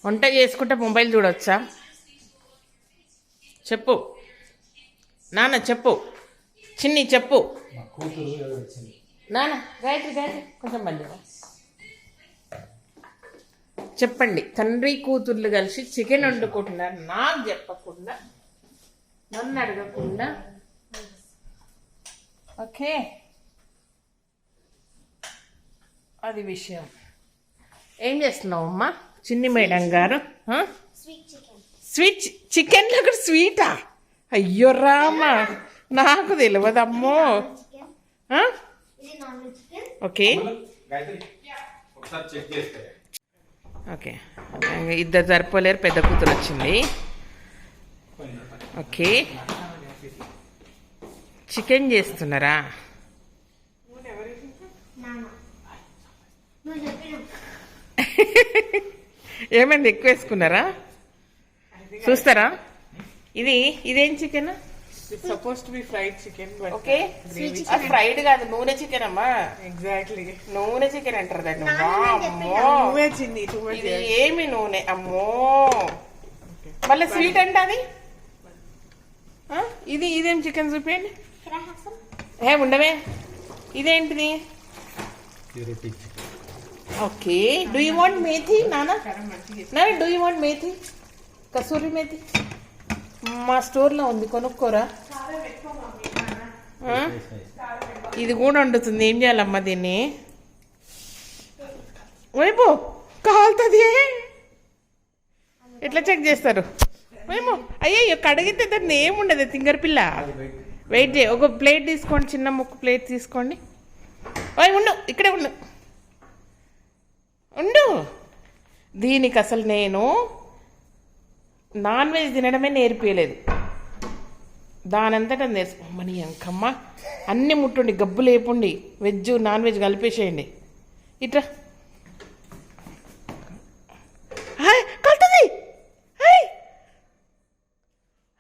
వంట చేసుకుంటే మొబైల్ చూడొచ్చా? చెప్పు నాన్న, చెప్పు. చిన్ని చెప్పు నాన్న. గాయత్రి గాయత్రి కొంచెం మళ్ళీ చెప్పండి. తండ్రి కూతుర్లు కలిసి చికెన్ వండుకుంటున్నారు, నాకు చెప్పకుండా, నన్ను అడగకుండా. ఓకే, అది విషయం. ఏం చేస్తున్నావు అమ్మా చిన్ని మేడం గారు? స్వీట్ చికెన్లో కూడా స్వీటా? అయ్యో రామా, నాకు తెలియదమ్మో. ఓకే ఓకే, ఇద్దరు సరిపోలేరు, పెద్ద కూతురు వచ్చింది. ఓకే, చికెన్ చేస్తున్నారా? ఏమైంది, ఎక్కువ వేసుకున్నారా? చూస్తారా? ఇదేం chicken? supposed to be fried chicken, but okay, fried కాదు, నూనె చికెన్ అమ్మా. exactly నూనె చికెన్ అంటారు దాన్ని. ఇది ఏమి నూనె అమ్మో. మళ్ళీ స్వీట్ అంటే అది. ఇదేం చికెన్ చూపించండి. ఉండవే, ఇదేంటిది? Okay, do you want methi నాన్న? Do you want methi? Kasuri methi మా స్టోర్లో ఉంది, కొనుక్కోరా. ఇది కూడా వండుతుంది, ఏం చేయాలమ్మా దీన్ని? వైపు కాలుతుంది. ఎట్లా చెక్ చేస్తారు? మేము అయ్యో కడిగితే దాన్ని ఏముండదు, తింగర్ పిల్ల. వెయిట్ చేయి, ఒక ప్లేట్ తీసుకోండి, చిన్న ముక్క ప్లేట్ తీసుకోండి. ఉండు, ఇక్కడే ఉండు. దీనికి అసలు నేను నాన్ వెజ్ తినడమే నేర్పించలేదు, దానంతటా నేర్చుకోమని. అంకమ్మ అన్ని ముట్టుండి, గబ్బు లేపుండి, వెజ్ నాన్ వెజ్ కలిపేసేయండి. ఇట్లా కలుతుంది.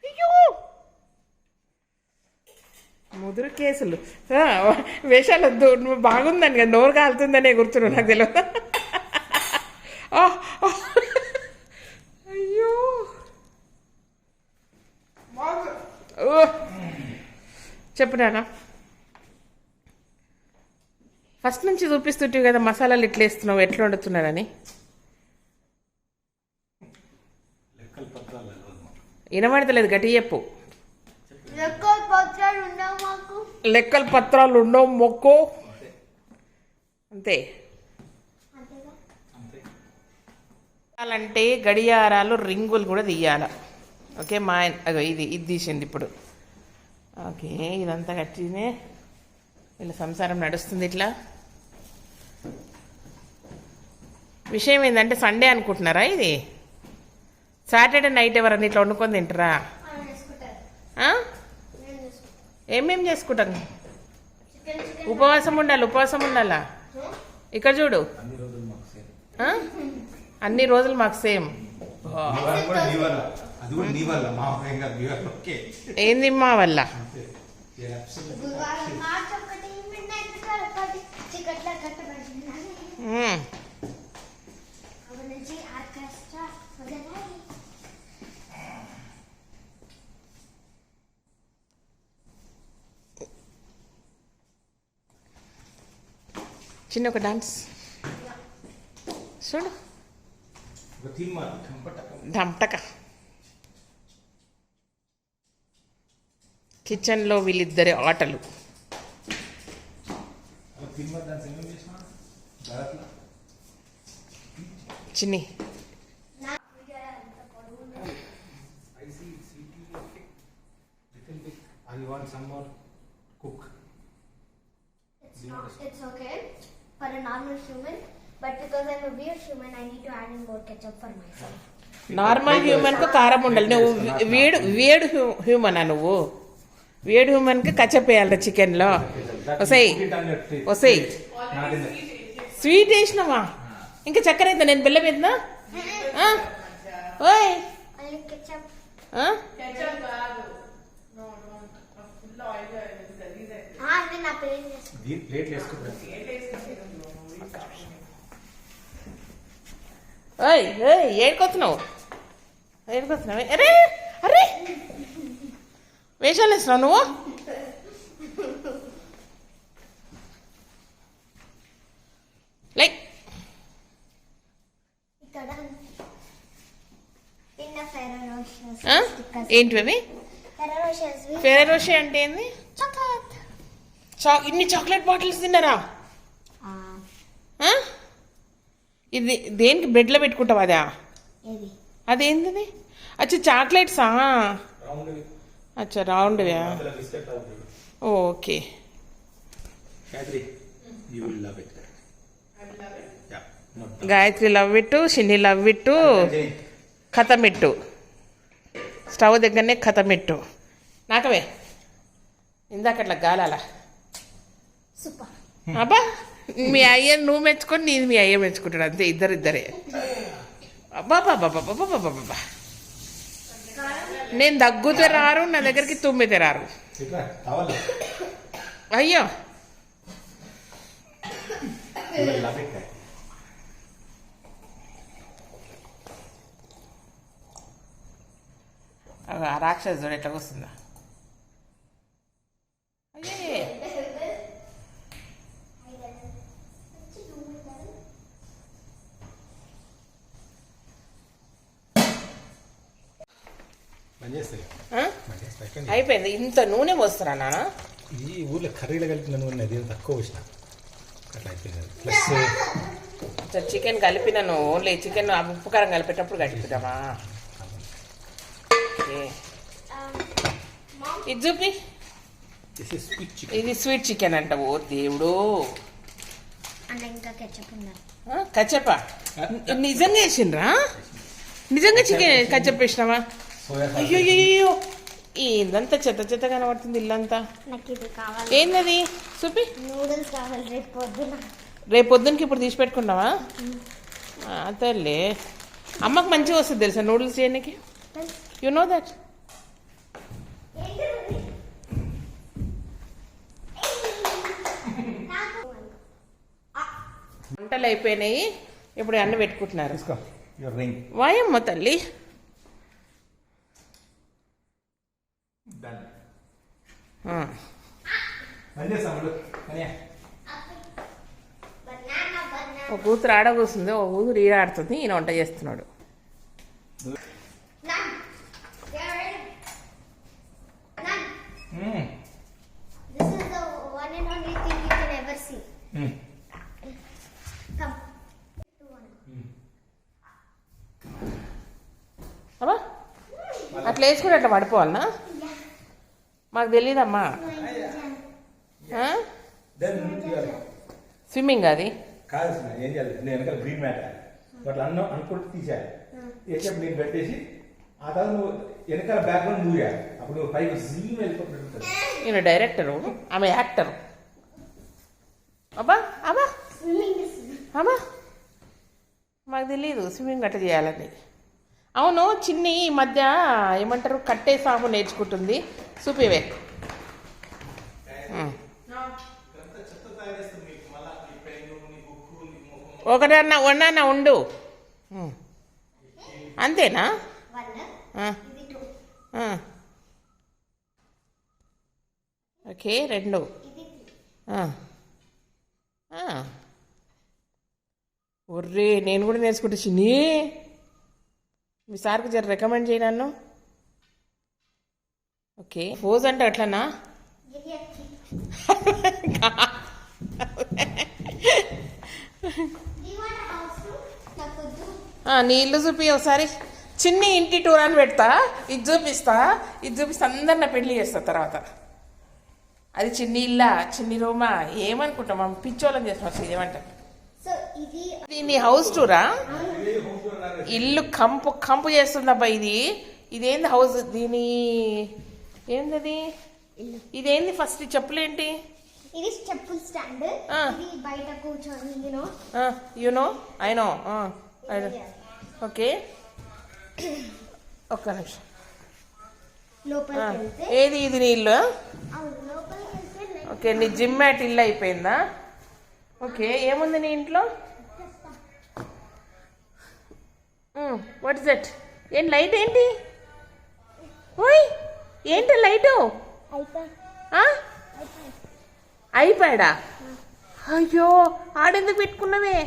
అయ్యో, ముదురు కేసులు, వేషాలు వద్దు. నువ్వు బాగుందని కదా, నోరు కాలుతుందనే కూర్చున్నావు, నాకు తెలియదు. అయ్యో, చెప్పు నాన్న. ఫస్ట్ నుంచి చూపిస్తుంటే కదా మసాలాలు ఇట్లా వేస్తున్నావు, ఎట్లా వండుతున్నారని. వినబడతలేదు, గట్టి చెప్పు. లెక్కల పత్రాలు ఉండవు మొక్కు, అంతే. అంటే గడియారాలు, రింగులు కూడా తీయాల. ఓకే, అగో ఇది తీసింది ఇప్పుడు. ఓకే, ఇదంతా కట్టినే వీళ్ళ సంసారం నడుస్తుంది ఇట్లా. విషయం ఏంటంటే సండే అనుకుంటున్నారా? ఇది సాటర్డే నైట్ ఎవరన్నా ఇట్లా వండుకొని తింటారా? ఏమేం చేసుకుంటాం? ఉపవాసం ఉండాలా? ఇక్కడ చూడు, అన్ని రోజులు మాకు సేమ్. ఏంది మా వల్ల? చిన్న ఒక డాన్స్ చూడు, ఢంటక. కిచెన్లో వీళ్ళిద్దరి ఆటలు. చిన్ని it's okay for a normal human, but because I'm a weird human, I need to add in more ketchup for myself. Normal human కు కారం ఉండాలి. నువ్వు వేడు హ్యూమనా? నువ్వు వేడు హ్యూమన్ కి కచ్చప్ వేయాలి చికెన్ లో. వసాయి స్వీట్ వేసినావా? ఇంకా చక్కెర అయితే నేను బెల్లం వేద్దా? ఓయ్ ఓయ్ ఓయ్ ఏడుకొస్తున్నావు అరే అరే వేషాలు వేస్తున్నావు నువ్వు లైక్ ఇక్కడ చిన్న ఫెరరోషియస్ ఏంటి అవి ఫెరరోషి అంటే ఏంది ఇన్ని చాక్లెట్ బాటిల్స్ తిన్నారా ఇది దేనికి బ్రెడ్లో పెట్టుకుంటావు అదా అదేంటిది అచ్చా చాక్లెట్సా అచ్చా రౌండ్వా ఓకే గాయత్రి లవ్ ఇట్టు షిన్ని లవ్ ఇట్టు కథమిట్టు స్టవ్ దగ్గరనే కథమిట్టు నాకవే ఇందాక అట్లా గాలాల అబ్బా మీ అయ్యని నువ్వు మెచ్చుకొని నీది మీ అయ్య మెచ్చుకుంటాడు అంతే ఇద్దరే అబ్బా బాబా బాబా బాబా బాబా నేను దగ్గుతే రారు నా దగ్గరికి తుమ్మితే రారు అయ్యో రాక్షసు చూడు ఎట్లా వస్తుందా అయ్యే అయిపోయింది ఇంత నూనె పోస్తారా నాన్న ఈ ఊర్లో కర్రీలో కలిపిన నూనె అది తక్కువ వచ్చిన అట్లా అయిపోయింది ప్లస్ చికెన్ కలిపినాను ఓన్లీ చికెన్ ఉప్పు కారం కలిపేటప్పుడు కలిపిద్దామా ఇది చూపి ఇది స్వీట్ చికెన్ అంట ఓ దేవుడు కచ్చప్ప నిజంగా వేసిండ్రా నిజంగా చికెన్ కచ్చప్ప వేసినావా అయ్యో అయ్యో ఏందంతా చెత్త చెత్త కనబడుతుంది ఇల్లంతా ఏందది చూపి రేపు పొద్దునకి ఇప్పుడు తీసి పెట్టుకున్నావా తల్లి అమ్మకు మంచిగా వస్తుంది తెలుసా నూడిల్స్ చేయడానికి యు నో దట్ వంటలు అయిపోయినాయి ఇప్పుడు అన్న పెట్టుకుంటున్నారు వాయమ్మ తల్లి ఒక కూతురు ఆడ కూర్చుంది ఒక కూతురు ఈడ ఆడుతుంది ఈయన వంట చేస్తున్నాడు అబ్బా అట్లా వేసుకుని అట్లా పడిపోవాలనా మాకు తెలీదమ్మా స్విమ్మింగ్ అది కాదు ఏం చేయాలి నేను వెనకాల గ్రీన్ మ్యాట్ అట్లా అనుకుంటూ తీసేయాలి వేసేప్పుడు నేను పెట్టేసి ఆ తర్వాత నువ్వు వెనకాల బ్యాక్గ్రౌండ్ మూవ్ చేయాలి అప్పుడు నువ్వు పైకి జీమ్ వెళ్ళిపోతుంది నేను డైరెక్టరు ఆమె యాక్టరు అబ్బా అబ్బా అబ్బా మాకు తెలీదు స్విమ్మింగ్ అట్లా చేయాలని అవును చిన్ని ఈ మధ్య ఏమంటారు కట్టే సాగు నేర్చుకుంటుంది చూపివే ఒకటన్నా ఉండు అంతేనా ఓకే రెండు ఒర్రే నేను కూడా నేర్చుకుంటా చిన్ని మీ సార్కి జర రికమెండ్ చేయి నన్ను ఓకే పోజ్ అంటే అట్లనా నీ ఇల్లు చూపి ఒకసారి చిన్ని ఇంటి టూర్ అని పెడతా ఇది చూపిస్తా అందరు నా పెళ్లి చేస్తా తర్వాత అది చిన్ని ఇల్లా చిన్ని రూమా ఏమనుకుంటాం మనం పిచ్చోళ్ళని చేస్తాం ఏమంటాం ఇది నీ హౌస్ టూరా ఇల్లు కంపు చేస్తుందబ్బా ఇదేంది హౌస్ దీని ఏంది ఇదేంది ఫస్ట్ చెప్పులేంటి ఇది చెప్పుల స్టాండ్ ఇది బయట కూర్చొని you know I know okay ఒక్క నిమిషం ఏది ఇది నీ ఇల్లు ఓకే నీ జిమ్ మ్యాట్ ఇల్లు అయిపోయిందా ఓకే ఏముంది నీ ఇంట్లో వాట్ ఇస్ దట్? ఏం లైట్ ఏంటి? ఓయ్ ఏంటి లైటు? ఐప్యాడా? అయ్యో ఆడెందుకు పెట్టుకున్నావే?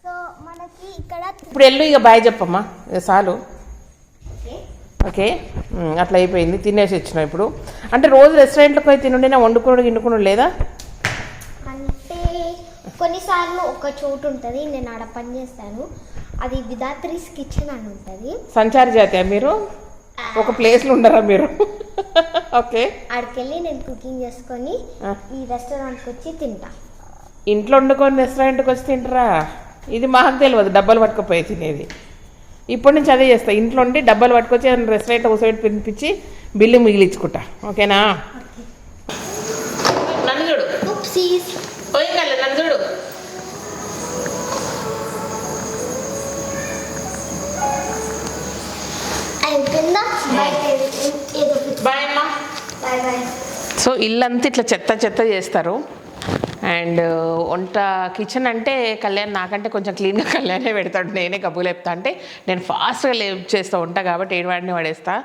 సో మనకి ఇక్కడ ఇప్పుడు వెళ్ళు ఇక బాయ్ చెప్పమ్మా, ఇక చాలు. ఓకే అట్లా అయిపోయింది, తినేసి వచ్చినావు ఇప్పుడు. అంటే రోజు రెస్టారెంట్లోకి పోయి తినుండేనా, వండుకున్నాడు లేదా? అంటే కొన్నిసార్లు ఒక చోటు ఉంటుంది, నేను ఆడ పని చేస్తాను, అది విధాత్రీస్ కిచెన్ అని ఉంటుంది. సంచారి జాతి మీరు, ఒక ప్లేస్లో ఉండరా మీరు? ఓకే, ఆడికెళ్ళి నేను కుకింగ్ చేసుకొని ఈ రెస్టారెంట్కి వచ్చి తింటా. ఇంట్లో వండుకొని రెస్టారెంట్కి వచ్చి తింటారా? ఇది మాకు తెలియదు, డబ్బాలు పట్టుకుపోయి తినేది. ఇప్పటి నుంచి అదే చేస్తా, ఇంట్లో ఉండి డబ్బాలు పట్టుకొచ్చి రెస్టారెంట్ ఒకసైడ్ పిలిపించి బిల్లు మిగిలించుకుంటా. ఓకేనా? నన్ను చూడు, నన్ను చూడు. బాయ్ అమ్మా. సో ఇల్లంతా ఇట్లా చెత్త చెత్త చేస్తారు. అండ్ వంట కిచెన్ అంటే కళ్యాణ్ నాకంటే కొంచెం క్లీన్గా కళ్యాణే పెడతాడు, నేనే గబ్బులు చెప్తా. అంటే నేను ఫాస్ట్గా చేస్తూ ఉంటా కాబట్టి ఏడువాడిని పడేస్తా.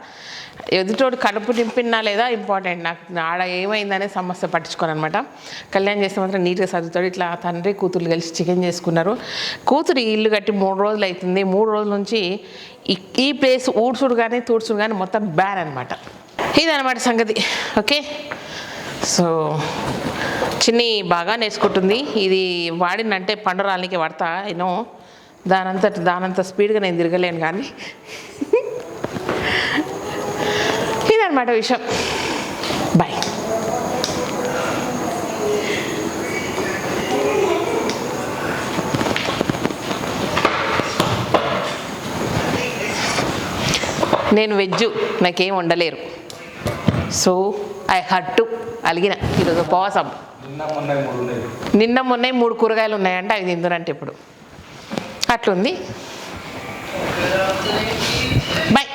ఎదుటోడు కడుపు నింపినా లేదా ఇంపార్టెంట్, నాకు ఆడ ఏమైందనే సమస్య పట్టించుకోను అనమాట. కళ్యాణ్ చేస్తే మాత్రం నీట్గా చదువుతాడు. ఇట్లా తండ్రి కూతురు కలిసి చికెన్ చేసుకున్నారు. కూతురు ఇల్లు కట్టి 3 రోజులు అవుతుంది. 3 రోజుల నుంచి ఈ ప్లేస్ ఊడ్చుడు కానీ తూడ్చుడు కానీ మొత్తం బ్యాన్ అనమాట. ఇదనమాట సంగతి. ఓకే, సో చిన్ని బాగా నేర్చుకుంటుంది. ఇది వాడినంటే పండురాలకి పడతా ఏనో, దానంత స్పీడ్గా నేను తిరగలేను. కానీ ఇదనమాట విషయం. బాయ్. నేను వెజ్జు, నాకేం వండలేరు. సో ఐ హడ్ టు అలిగిన ఈరోజు ఉపవాసం. నిన్న మొన్న 3 కూరగాయలు ఉన్నాయంటే అవి తిందునంటే ఇప్పుడు అట్లుంది. బాయ్.